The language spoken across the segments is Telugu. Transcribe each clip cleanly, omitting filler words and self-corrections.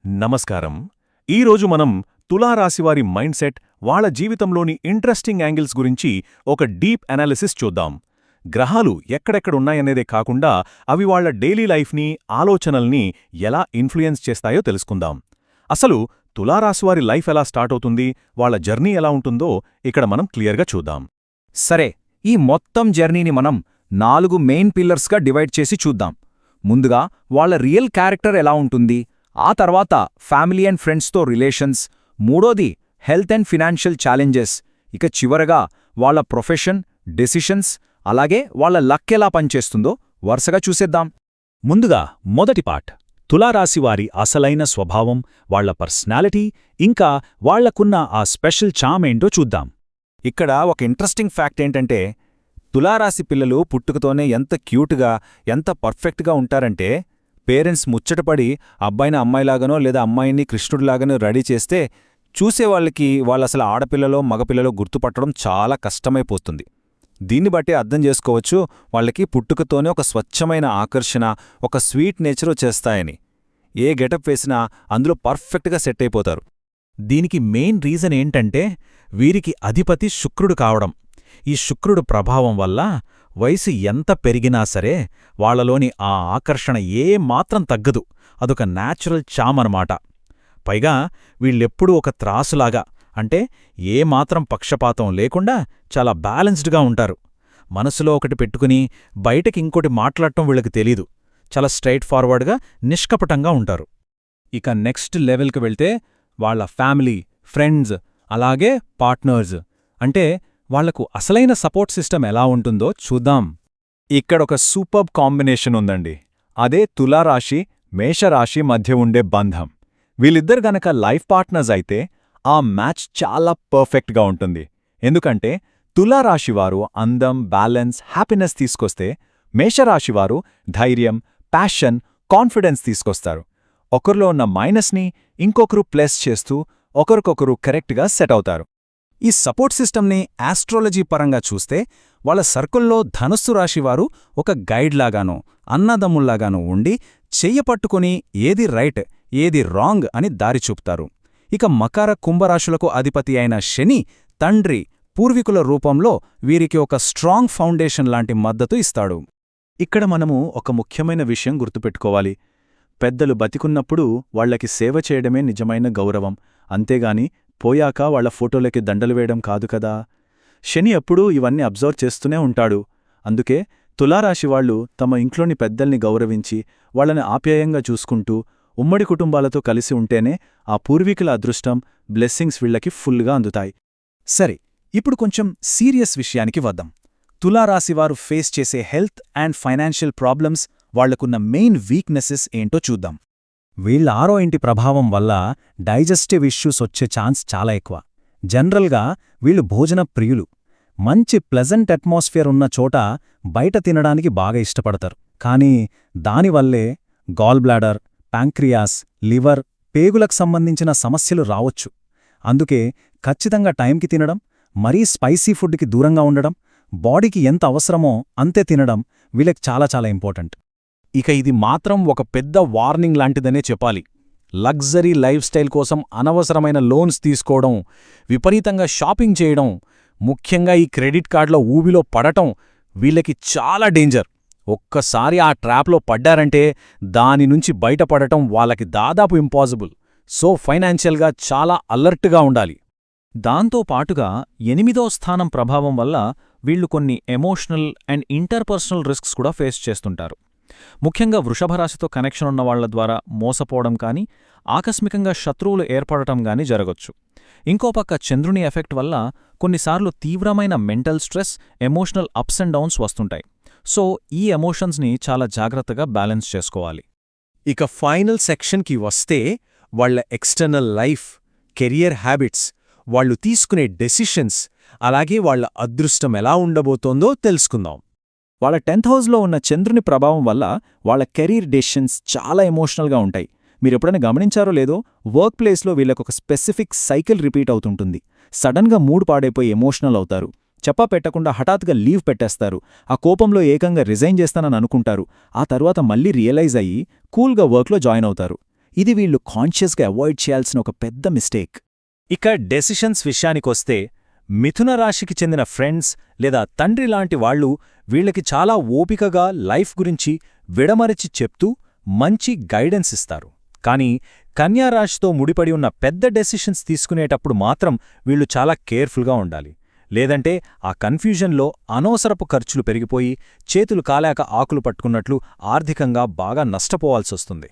నమస్కారం. ఈరోజు మనం తులారాశివారి మైండ్ సెట్, వాళ్ళ జీవితంలోని ఇంట్రెస్టింగ్ యాంగిల్స్ గురించి ఒక డీప్ అనాలిసిస్ చూద్దాం. గ్రహాలు ఎక్కడెక్కడున్నాయనేదే కాకుండా అవి వాళ్ళ డైలీ లైఫ్ని, ఆలోచనల్ని ఎలా ఇన్ఫ్లుయెన్స్ చేస్తాయో తెలుసుకుందాం. అసలు తులారాశివారి లైఫ్ ఎలా స్టార్ట్ అవుతుంది, వాళ్ళ జర్నీ ఎలా ఉంటుందో ఇక్కడ మనం క్లియర్గా చూద్దాం. సరే, ఈ మొత్తం జర్నీని మనం 4 మెయిన్ పిల్లర్స్గా డివైడ్ చేసి చూద్దాం. ముందుగా వాళ్ళ రియల్ క్యారెక్టర్ ఎలా ఉంటుంది, ఆ తర్వాత ఫ్యామిలీ అండ్ ఫ్రెండ్స్తో రిలేషన్స్, మూడోది హెల్త్ అండ్ ఫినాన్షియల్ ఛాలెంజెస్, ఇక చివరగా వాళ్ళ ప్రొఫెషన్, డెసిషన్స్, అలాగే వాళ్ళ లక్ ఎలా పనిచేస్తుందో వరుసగా చూసేద్దాం. ముందుగా మొదటి పార్ట్, తులారాశివారి అసలైన స్వభావం, వాళ్ల పర్సనాలిటీ, ఇంకా వాళ్లకున్న ఆ స్పెషల్ చామ్ ఏంటో చూద్దాం. ఇక్కడ ఒక ఇంట్రెస్టింగ్ ఫ్యాక్ట్ ఏంటంటే, తులారాశి పిల్లలు పుట్టుకతోనే ఎంత క్యూట్గా, ఎంత పర్ఫెక్ట్గా ఉంటారంటే, పేరెంట్స్ ముచ్చటపడి అబ్బాయిని అమ్మాయిలాగానో లేదా అమ్మాయిని కృష్ణుడిలాగానో రెడీ చేస్తే చూసేవాళ్ళకి వాళ్ళసలు ఆడపిల్లలో మగపిల్లలో గుర్తుపట్టడం చాలా కష్టమైపోతుంది. దీన్ని బట్టి అర్థం చేసుకోవచ్చు వాళ్ళకి పుట్టుకతోనే ఒక స్వచ్ఛమైన ఆకర్షణ, ఒక స్వీట్ నేచరు చేస్తాయని. ఏ గెటప్ వేసినా అందులో పర్ఫెక్ట్గా సెట్ అయిపోతారు. దీనికి మెయిన్ రీజన్ ఏంటంటే వీరికి అధిపతి శుక్రుడు కావడం. ఈ శుక్రుడు ప్రభావం వల్ల వయసు ఎంత పెరిగినా సరే వాళ్లలోని ఆ ఆకర్షణ ఏమాత్రం తగ్గదు. అదొక న్యాచురల్ చామ్ అన్నమాట. పైగా వీళ్ళెప్పుడూ ఒక త్రాసులాగా, అంటే ఏమాత్రం పక్షపాతం లేకుండా చాలా బ్యాలెన్స్డ్గా ఉంటారు. మనసులో ఒకటి పెట్టుకుని బయటకి ఇంకోటి మాట్లాడటం వీళ్ళకి తెలీదు. చాలా స్ట్రైట్ ఫార్వర్డ్గా, నిష్కపటంగా ఉంటారు. ఇక నెక్స్ట్ లెవెల్కి వెళ్తే వాళ్ళ ఫ్యామిలీ, ఫ్రెండ్స్, అలాగే పార్ట్నర్స్, అంటే వాళ్లకు అసలైన సపోర్ట్ సిస్టమ్ ఎలా ఉంటుందో చూద్దాం. ఇక్కడొక సూపర్బ్ కాంబినేషన్ ఉందండి. అదే తులారాశి, మేషరాశి మధ్య ఉండే బంధం. వీళ్ళిద్దరు గనక లైఫ్ పార్ట్నర్స్ అయితే ఆ మ్యాచ్ చాలా పర్ఫెక్ట్గా ఉంటుంది. ఎందుకంటే తులారాశివారు అందం, బ్యాలెన్స్, హ్యాపీనెస్ తీసుకొస్తే మేషరాశివారు ధైర్యం, ప్యాషన్, కాన్ఫిడెన్స్ తీసుకొస్తారు. ఒకరిలో ఉన్న మైనస్ని ఇంకొకరు ప్లస్ చేస్తూ ఒకరికొకరు కరెక్ట్గా సెట్ అవుతారు. ఈ సపోర్ట్ సిస్టమ్ని ఆస్ట్రాలజీ పరంగా చూస్తే వాళ్ళ సర్కిల్లో ధనుస్సు రాశివారు ఒక గైడ్లాగానో, అన్నదమ్ముల్లాగానో ఉండి చెయ్యపట్టుకుని ఏది రైట్, ఏది రాంగ్ అని దారి చూపుతారు. ఇక మకర, కుంభరాశులకు అధిపతి అయిన శని, తండ్రి, పూర్వీకుల రూపంలో వీరికి ఒక స్ట్రాంగ్ ఫౌండేషన్ లాంటి మద్దతు ఇస్తాడు. ఇక్కడ మనము ఒక ముఖ్యమైన విషయం గుర్తుపెట్టుకోవాలి. పెద్దలు బతికున్నప్పుడు వాళ్లకి సేవ చేయడమే నిజమైన గౌరవం, అంతేగాని పోయాక వాళ్ల ఫోటోలకి దండలు వేయడం కాదు కదా. శని ఎప్పుడూ ఇవన్నీ అబ్జర్వ్ చేస్తూనే ఉంటాడు. అందుకే తులారాశివాళ్లు తమ ఇంట్లోని పెద్దల్ని గౌరవించి వాళ్లని ఆప్యాయంగా చూసుకుంటూ ఉమ్మడి కుటుంబాలతో కలిసి ఉంటేనే ఆ పూర్వీకుల అదృష్టం, బ్లెస్సింగ్స్ వీళ్లకి ఫుల్గా అందుతాయి. సరే, ఇప్పుడు కొంచెం సీరియస్ విషయానికి వద్దాం. తులారాశివారు ఫేస్ చేసే హెల్త్ అండ్ ఫైనాన్షియల్ ప్రాబ్లమ్స్, వాళ్లకున్న మెయిన్ వీక్నెసెస్ ఏంటో చూద్దాం. వీళ్ళ 6వ ఇంటి ప్రభావం వల్ల డైజెస్టివ్ ఇష్యూస్ వచ్చే ఛాన్స్ చాలా ఎక్కువ. జనరల్గా వీళ్ళు భోజన ప్రియులు. మంచి ప్లెజెంట్ అట్మాస్ఫియర్ ఉన్న చోట బయట తినడానికి బాగా ఇష్టపడతారు. కానీ దానివల్లే గాల్ బ్లాడర్, ప్యాంక్రియాస్, లివర్, పేగులకు సంబంధించిన సమస్యలు రావొచ్చు. అందుకే ఖచ్చితంగా టైంకి తినడం, మరీ స్పైసీ ఫుడ్కి దూరంగా ఉండడం, బాడీకి ఎంత అవసరమో అంతే తినడం వీళ్ళకి చాలా చాలా ఇంపార్టెంట్. ఇక ఇది మాత్రం ఒక పెద్ద వార్నింగ్ లాంటిదనే చెప్పాలి. లగ్జరీ లైఫ్ స్టైల్ కోసం అనవసరమైన లోన్స్ తీసుకోవడం, విపరీతంగా షాపింగ్ చేయడం, ముఖ్యంగా ఈ క్రెడిట్ కార్డుల ఊబిలో పడటం వీళ్ళకి చాలా డేంజర్. ఒక్కసారి ఆ ట్రాప్లో పడ్డారంటే దాని నుంచి బయటపడటం వాళ్ళకి దాదాపు ఇంపాసిబుల్. సో ఫైనాన్షియల్గా చాలా అలర్ట్గా ఉండాలి. దాంతో పాటుగా 8వ స్థానం ప్రభావం వల్ల వీళ్లు కొన్ని ఎమోషనల్ అండ్ ఇంటర్పర్సనల్ రిస్క్స్ కూడా ఫేస్ చేస్తుంటారు. ముఖ్యంగా వృషభరాశితో కనెక్షన్ ఉన్న వాళ్ల ద్వారా మోసపోవడం కానీ, ఆకస్మికంగా శత్రువులు ఏర్పడటం గానీ జరగొచ్చు. ఇంకోపక్క చంద్రుని ఎఫెక్ట్ వల్ల కొన్నిసార్లు తీవ్రమైన mental stress, emotional ups and downs వస్తుంటాయి. సో ఈ ఎమోషన్స్ని చాలా జాగ్రత్తగా బ్యాలెన్స్ చేసుకోవాలి. ఇక ఫైనల్ సెక్షన్కి వస్తే వాళ్ల ఎక్స్టర్నల్ లైఫ్, కెరియర్ హ్యాబిట్స్, వాళ్లు తీసుకునే డెసిషన్స్, అలాగే వాళ్ల అదృష్టం ఎలా ఉండబోతోందో తెలుసుకుందాం. వాళ్ళ 10th హౌస్లో ఉన్న చంద్రుని ప్రభావం వల్ల వాళ్ళ కెరీర్ డెసిషన్స్ చాలా ఎమోషనల్గా ఉంటాయి. మీరెప్పుడైనా గమనించారో లేదో, వర్క్ ప్లేస్లో వీళ్ళకొక స్పెసిఫిక్ సైకిల్ రిపీట్ అవుతుంటుంది. సడన్గా మూడ్ పాడైపోయి ఎమోషనల్ అవుతారు. చెప్పా పెట్టకుండా హఠాత్తుగా లీవ్ పెట్టేస్తారు. ఆ కోపంలో ఏకంగా రిజైన్ చేస్తానని అనుకుంటారు. ఆ తర్వాత మళ్ళీ రియలైజ్ అయ్యి కూల్గా వర్క్లో జాయిన్ అవుతారు. ఇది వీళ్ళు కాన్షియస్గా అవాయిడ్ చేయాల్సిన ఒక పెద్ద మిస్టేక్. ఇక డెసిషన్స్ విషయానికొస్తే మిథున రాశికి చెందిన ఫ్రెండ్స్ లేదా తండ్రి లాంటి వాళ్ళు వీళ్ళకి చాలా ఓపికగా లైఫ్ గురించి విడమరచి చెప్తూ మంచి గైడెన్స్ ఇస్తారు. కానీ కన్యారాశితో ముడిపడి ఉన్న పెద్ద డెసిషన్స్ తీసుకునేటప్పుడు మాత్రం వీళ్ళు చాలా కేర్ఫుల్గా ఉండాలి. లేదంటే ఆ కన్ఫ్యూజన్లో అనవసరపు ఖర్చులు పెరిగిపోయి చేతులు కాలాక ఆకులు పట్టుకున్నట్లు ఆర్థికంగా బాగా నష్టపోవాల్సొస్తుంది.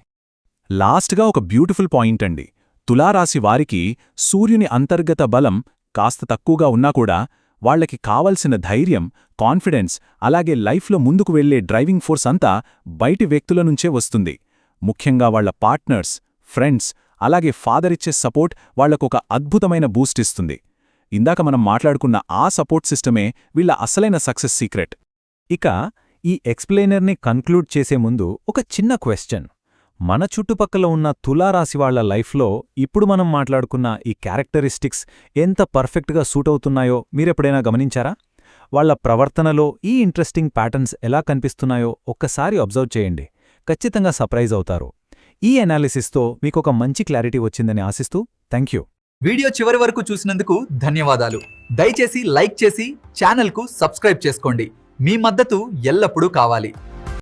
లాస్ట్గా ఒక బ్యూటిఫుల్ పాయింట్ అండి. తులారాశి వారికి సూర్యుని అంతర్గత బలం కాస్త తక్కువగా ఉన్నా కూడా వాళ్లకి కావలసిన ధైర్యం, కాన్ఫిడెన్స్, అలాగే లైఫ్లో ముందుకు వెళ్లే డ్రైవింగ్ ఫోర్స్ అంతా బయటి వ్యక్తుల నుంచే వస్తుంది. ముఖ్యంగా వాళ్ల పార్ట్నర్స్, ఫ్రెండ్స్, అలాగే ఫాదరిచ్చే సపోర్ట్ వాళ్లకొక అద్భుతమైన బూస్ట్ ఇస్తుంది. ఇందాక మనం మాట్లాడుకున్న ఆ సపోర్ట్ సిస్టమే వీళ్ల అసలైన సక్సెస్ సీక్రెట్. ఇక ఈ ఎక్స్ప్లెయినర్ని కన్క్లూడ్ చేసే ముందు ఒక చిన్న క్వశ్చన్. మన చుట్టుపక్కల ఉన్న తులారాశివాళ్ల లైఫ్లో ఇప్పుడు మనం మాట్లాడుకున్న ఈ క్యారెక్టరిస్టిక్స్ ఎంత పర్ఫెక్ట్గా సూట్ అవుతున్నాయో మీరెప్పుడైనా గమనించారా? వాళ్ల ప్రవర్తనలో ఈ ఇంట్రెస్టింగ్ ప్యాటర్న్స్ ఎలా కనిపిస్తున్నాయో ఒక్కసారి అబ్జర్వ్ చేయండి. ఖచ్చితంగా సర్ప్రైజ్ అవుతారు. ఈ అనాలిసిస్తో మీకొక మంచి క్లారిటీ వచ్చిందని ఆశిస్తూ థ్యాంక్యూ. వీడియో చివరి వరకు చూసినందుకు ధన్యవాదాలు. దయచేసి లైక్ చేసి ఛానల్కు సబ్స్క్రైబ్ చేసుకోండి. మీ మద్దతు ఎల్లప్పుడూ కావాలి.